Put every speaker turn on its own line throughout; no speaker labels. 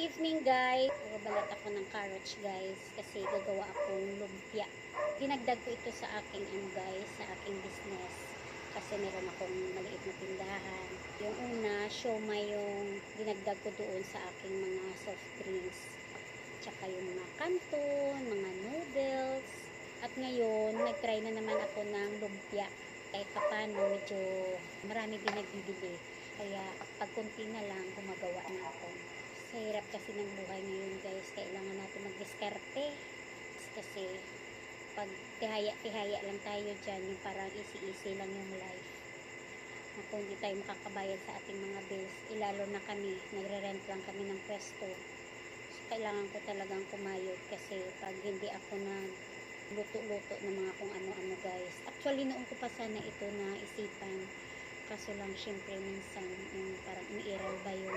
Evening guys, babalat ako ng carrots guys kasi gagawa akong lumpia. Dinagdag ko ito sa aking guys, sa aking business kasi meron akong maliit na tindahan. Yung una, siomai yung dinagdag ko doon sa aking mga soft drinks. Tsaka yung mga canton, mga noodles. At ngayon, nagtry na naman ako ng lumpia. Kahit papano, medyo marami din nagbibili. Kaya pag konti na lang, gumagawa na ako. Sa hirap kasi ng buhay ngayon guys, kailangan natin mag-diskarte kasi pag tihaya-tihaya lang tayo dyan, yung parang easy-easy lang yung life. Kung hindi tayo makakabayad sa ating mga bills, ilalo na kami, nagre-rent lang kami ng pwesto. So, kailangan ko talagang kumayod kasi pag hindi ako na luto-luto ng mga kung ano-ano guys. Actually, noon ko pa sana ito na isipan. Kaso lang, syempre, minsan, parang umiiral ba yung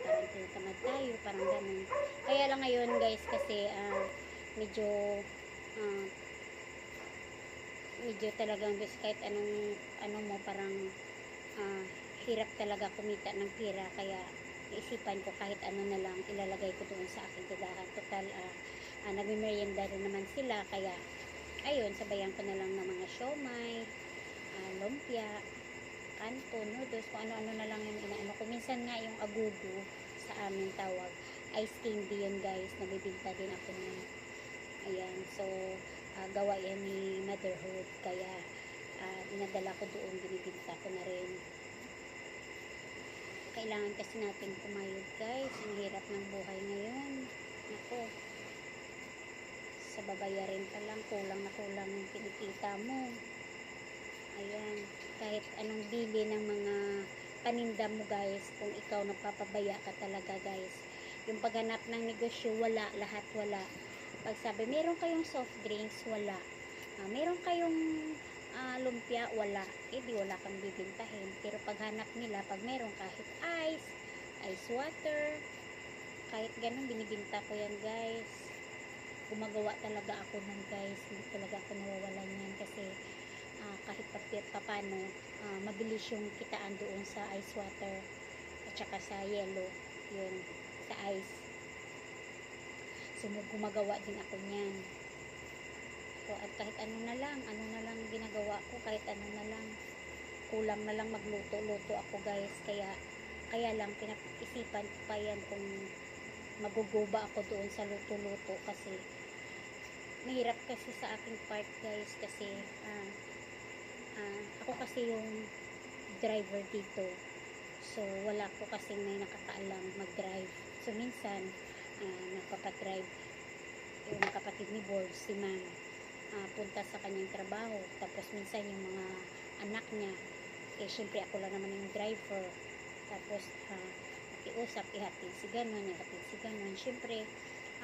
parang tinatamad tayo, parang ganun. Kaya lang ngayon guys, kasi medyo medyo talagang kahit anong mo, parang hirap talaga kumita ng pera. Kaya naisipan ko kahit ano na lang ilalagay ko doon sa aking tindahan. Total nagme-merienda rin naman sila, kaya ayun, sabayan ko na lang ng mga siomai, lumpia, canton, noodles, kung ano-ano na lang yung inaano ko. Minsan nga yung agugo sa amin tawag, ice candy yun guys, nabibinta din ako niya. Ayan, so gawa yan ni motherhood, kaya dinadala ko doon, binibinta ko na rin. Kailangan kasi natin kumayod guys, ang hirap ng buhay ngayon. Ako, sa babayarin pa lang, kulang na kulang yung kinikita mo. Ayan, kahit anong bili ng mga paninda mo guys, kung ikaw nagpapabaya ka talaga guys, yung paghanap ng negosyo, wala, lahat wala. Pag sabi, meron kayong soft drinks, wala. Meron kayong lumpia, wala. Di wala kang bibintahin. Pero paghanap nila, pag meron kahit ice water, kahit ganun, binibinta ko yan guys. Gumagawa talaga ako ng guys, hindi talaga ako nawawalan yan kasi kahit papano, mabilis yung kitaan doon sa ice water at saka sa yellow, yun, sa ice. So, gumagawa din ako niyan. So, at kahit ano na lang ginagawa ko, kahit ano na lang. Kulang na lang magluto-luto ako guys, kaya lang pinag-isipan ko pa yan kung maguguba ako doon sa luto-luto kasi mahirap kasi sa aking part guys kasi ako kasi yung driver dito, so wala ko kasi may nakakaalam mag-drive. So minsan nagpapadrive yung kapatid ni Borg, si ma'am, punta sa kanyang trabaho, tapos minsan yung mga anak niya, syempre ako lang naman yung driver, tapos iusap, ihatid si ganon, syempre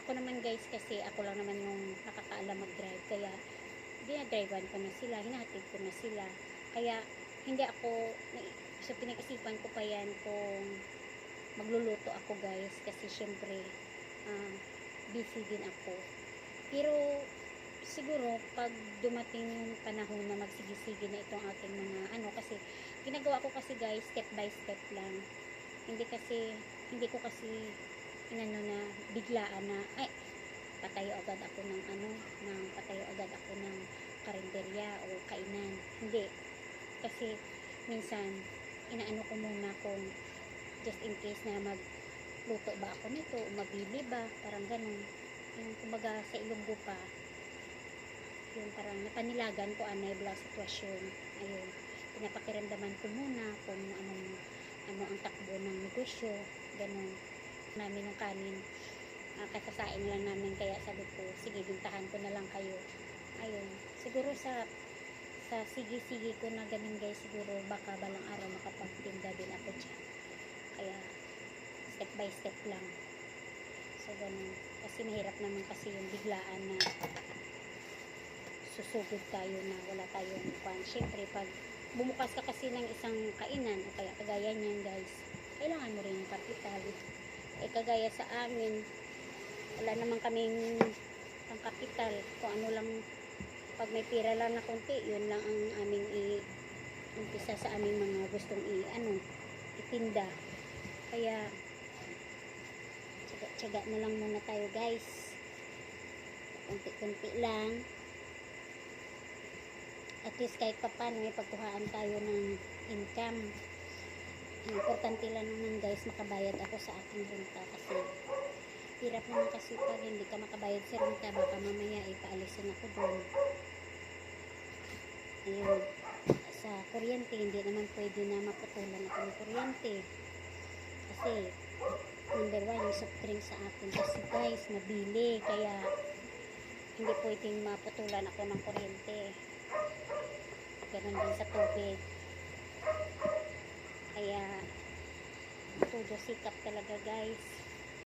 ako naman guys kasi ako lang naman yung nakakaalam mag-drive, kaya dinadrivean ko na sila, hinahatid ko na sila. Kaya hindi ako, so pinag-isipan ko pa yan kung magluluto ako guys, kasi syempre busy din ako. Pero siguro pag dumating yung panahon na magsigisigi na itong aking mga kasi ginagawa ko kasi guys step by step lang. Hindi ko kasi na biglaan na patayo agad ako ng karinderya o kainan. Hindi. Kasi minsan inaano ko muna kung just in case na magluto ba ako nito o mabili ba, parang ganun. Yung kumbaga sa Ilonggo pa, yung parang napanilagan ko anay blang sitwasyon. Ayun, pinapakiramdaman ko muna kung ano ang takbo ng negosyo, ganun. Namin ng kanin, kasasain lang namin, kaya sabi ko, sige, bintahan ko na lang kayo. Ayun, siguro sa sige-sige ko na ganun guys, siguro baka balang araw makapagtinda din ako dyan. Kaya step by step lang. So ganun, kasi mahirap naman kasi yung biglaan na susugod tayo na wala tayong pan. Syempre pag bumukas ka kasi ng isang kainan o kaya kagaya niyan guys, kailangan mo rin yung kapital. Kagaya sa amin, wala naman kaming pang kapital, kung ano lang, pag may pira lang na konti, yun lang ang aming umpisa sa aming mga gustong itinda. Kaya Tiyaga na lang muna tayo guys. Kunti-kunti lang. At least kahit pa paano may pagkuhaan tayo ng income. Ang importante lang naman guys, makabayad ako sa aking renta kasi hirap naman kasi pag hindi ka makabayad sa renta, baka mamaya ipaalisin ako doon. Ayun. Sa kuryente, hindi naman pwede na maputulan ako ng kuryente. Kasi, number 1, yung soft drink sa akin. Kasi guys, nabili. Kaya, hindi pwedeng maputulan ako ng kuryente. Ganun din sa tubig. Kaya, todo sikap talaga guys.